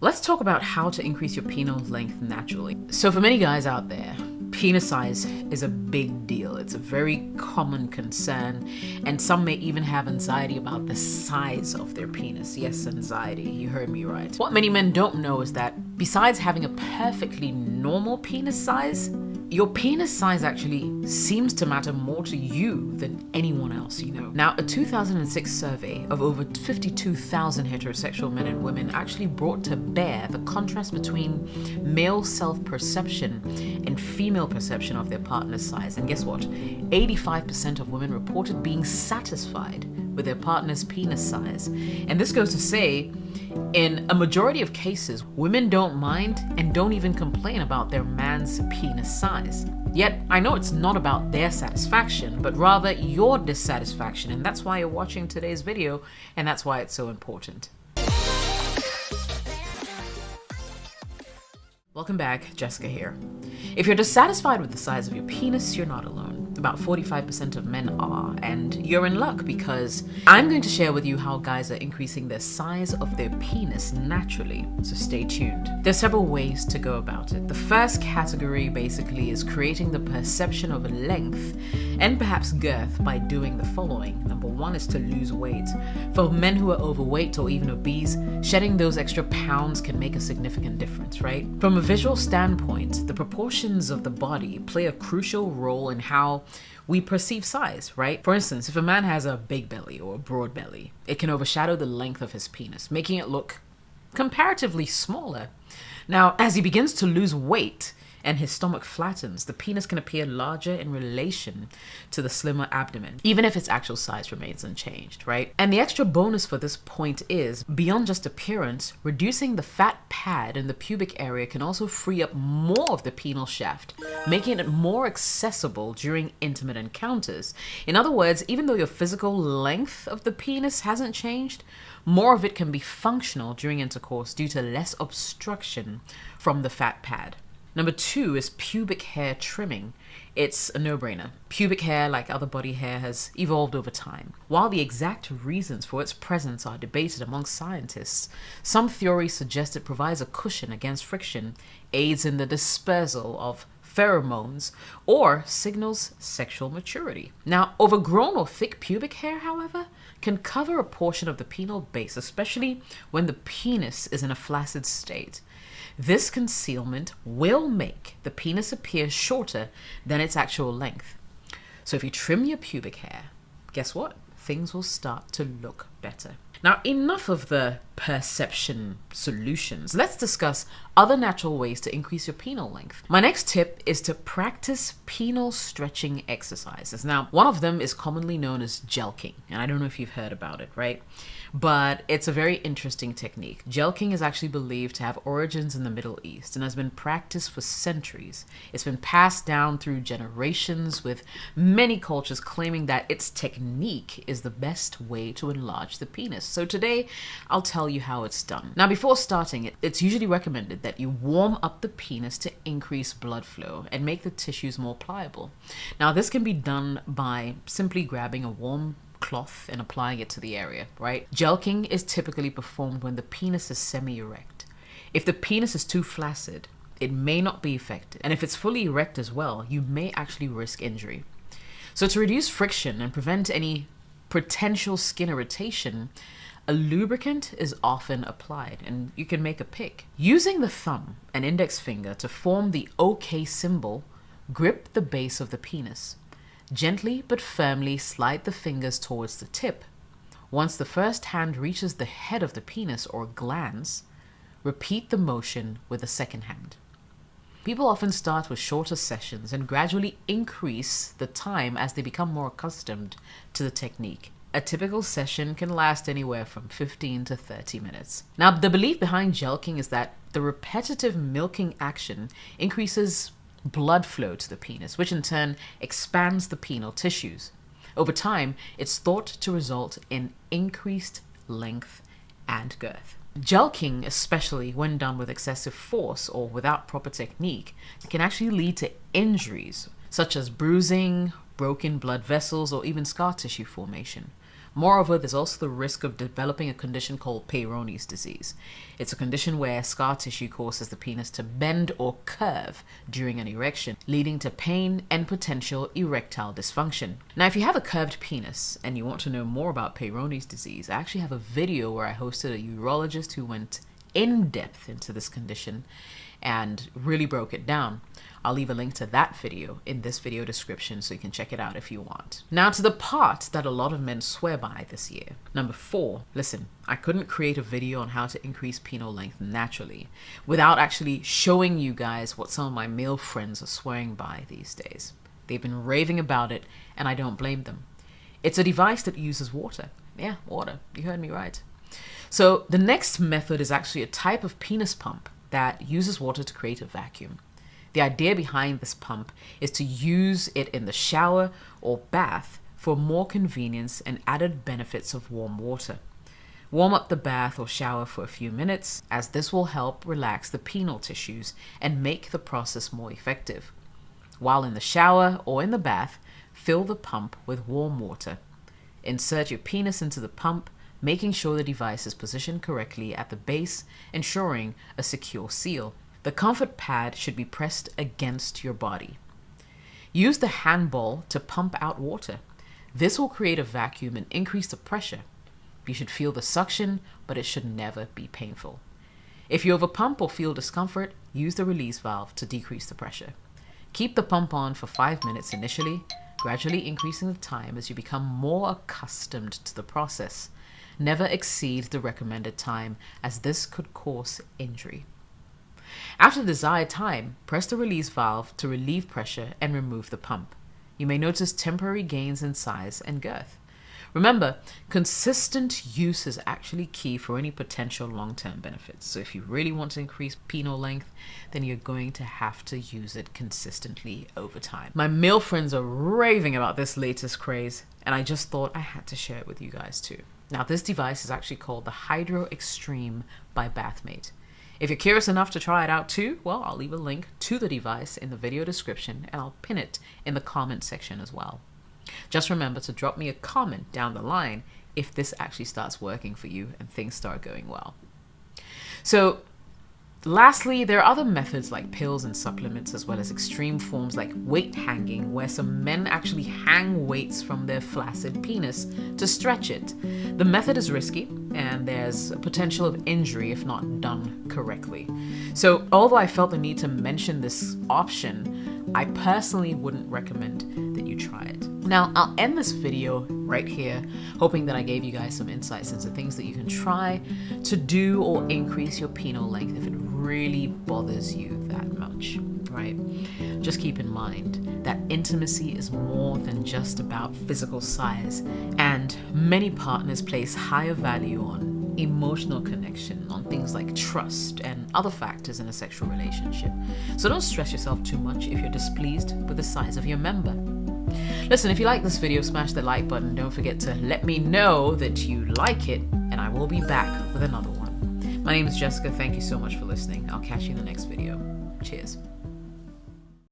let's talk about how to increase your penile length naturally. So for many guys out there, penis size is a big deal. It's a very common concern, and some may even have anxiety about the size of their penis. Yes, anxiety, you heard me right. What many men don't know is that besides having a perfectly normal penis size, your penis size actually seems to matter more to you than anyone else you know. Now, a 2006 survey of over 52,000 heterosexual men and women actually brought to bear the contrast between male self-perception and female perception of their partner's size. And guess what? 85% of women reported being satisfied with their partner's penis size. And this goes to say, in a majority of cases, women don't mind and don't even complain about their man's penis size. Yet, I know it's not about their satisfaction, but rather your dissatisfaction, and that's why you're watching today's video, and that's why it's so important. Welcome back, Jessica here. If you're dissatisfied with the size of your penis, you're not alone. About 45% of men are, and you're in luck because I'm going to share with you how guys are increasing the size of their penis naturally, so stay tuned. There's several ways to go about it. The first category basically is creating the perception of length and perhaps girth by doing the following. Number one is to lose weight. For men who are overweight or even obese, shedding those extra pounds can make a significant difference, right? From a visual standpoint, the proportions of the body play a crucial role in how we perceive size, right? For instance, if a man has a big belly or a broad belly, it can overshadow the length of his penis, making it look comparatively smaller. Now, as he begins to lose weight and his stomach flattens, the penis can appear larger in relation to the slimmer abdomen, even if its actual size remains unchanged, right? And the extra bonus for this point is, beyond just appearance, reducing the fat pad in the pubic area can also free up more of the penile shaft, making it more accessible during intimate encounters. In other words, even though your physical length of the penis hasn't changed, more of it can be functional during intercourse due to less obstruction from the fat pad. Number two is pubic hair trimming. It's a no-brainer. Pubic hair, like other body hair, has evolved over time. While the exact reasons for its presence are debated among scientists, some theories suggest it provides a cushion against friction, aids in the dispersal of pheromones, or signals sexual maturity. Now, overgrown or thick pubic hair, however, can cover a portion of the penile base, especially when the penis is in a flaccid state. This concealment will make the penis appear shorter than its actual length. So if you trim your pubic hair, guess what? Things will start to look better. Now, enough of the perception solutions. Let's discuss other natural ways to increase your penile length. My next tip is to practice penile stretching exercises. Now, one of them is commonly known as jelqing, and I don't know if you've heard about it, right? But it's a very interesting technique. Jelqing is actually believed to have origins in the Middle East and has been practiced for centuries. It's been passed down through generations, with many cultures claiming that its technique is the best way to enlarge the penis. So today, I'll tell you how it's done. Now, before starting it, it's usually recommended that you warm up the penis to increase blood flow and make the tissues more pliable. Now, this can be done by simply grabbing a warm cloth and applying it to the area, right? Jelqing is typically performed when the penis is semi-erect. If the penis is too flaccid, it may not be effective. And if it's fully erect as well, you may actually risk injury. So to reduce friction and prevent any potential skin irritation, a lubricant is often applied, and you can make a pick. Using the thumb and index finger to form the OK symbol, grip the base of the penis. Gently but firmly slide the fingers towards the tip. Once the first hand reaches the head of the penis or glans, repeat the motion with the second hand. People often start with shorter sessions and gradually increase the time as they become more accustomed to the technique. A typical session can last anywhere from 15 to 30 minutes. Now, the belief behind jelqing is that the repetitive milking action increases blood flow to the penis, which in turn expands the penile tissues. Over time, it's thought to result in increased length and girth. Jelqing, especially when done with excessive force or without proper technique, can actually lead to injuries such as bruising, broken blood vessels, or even scar tissue formation. Moreover, there's also the risk of developing a condition called Peyronie's disease. It's a condition where scar tissue causes the penis to bend or curve during an erection, leading to pain and potential erectile dysfunction. Now, if you have a curved penis and you want to know more about Peyronie's disease, I actually have a video where I hosted a urologist who went in depth into this condition and really broke it down. I'll leave a link to that video in this video description so you can check it out if you want. Now to the part that a lot of men swear by this year. Number 4, listen, I couldn't create a video on how to increase penile length naturally without actually showing you guys what some of my male friends are swearing by these days. They've been raving about it and I don't blame them. It's a device that uses water. Yeah, water, you heard me right. So the next method is actually a type of penis pump that uses water to create a vacuum. The idea behind this pump is to use it in the shower or bath for more convenience and added benefits of warm water. Warm up the bath or shower for a few minutes, as this will help relax the penile tissues and make the process more effective. While in the shower or in the bath, fill the pump with warm water. Insert your penis into the pump, making sure the device is positioned correctly at the base, ensuring a secure seal. The comfort pad should be pressed against your body. Use the handball to pump out water. This will create a vacuum and increase the pressure. You should feel the suction, but it should never be painful. If you overpump or feel discomfort, use the release valve to decrease the pressure. Keep the pump on for 5 minutes initially, gradually increasing the time as you become more accustomed to the process. Never exceed the recommended time, as this could cause injury. After the desired time, press the release valve to relieve pressure and remove the pump. You may notice temporary gains in size and girth. Remember, consistent use is actually key for any potential long-term benefits. So if you really want to increase penile length, then you're going to have to use it consistently over time. My male friends are raving about this latest craze, and I just thought I had to share it with you guys too. Now, this device is actually called the Hydro Extreme by Bathmate. If you're curious enough to try it out too, well, I'll leave a link to the device in the video description and I'll pin it in the comment section as well. Just remember to drop me a comment down the line if this actually starts working for you and things start going well. So lastly, there are other methods like pills and supplements, as well as extreme forms like weight hanging, where some men actually hang weights from their flaccid penis to stretch it. The method is risky and there's a potential of injury if not done correctly. So although I felt the need to mention this option, I personally wouldn't recommend that you try it. Now, I'll end this video right here, hoping that I gave you guys some insights into things that you can try to do or increase your penile length if it really bothers you that much, right? Just keep in mind that intimacy is more than just about physical size, and many partners place higher value on emotional connection, on things like trust and other factors in a sexual relationship. So don't stress yourself too much if you're displeased with the size of your member. Listen, if you like this video, smash the like button. Don't forget to let me know that you like it, and I will be back with another one. My name is Jessica. Thank you so much for listening. I'll catch you in the next video. Cheers.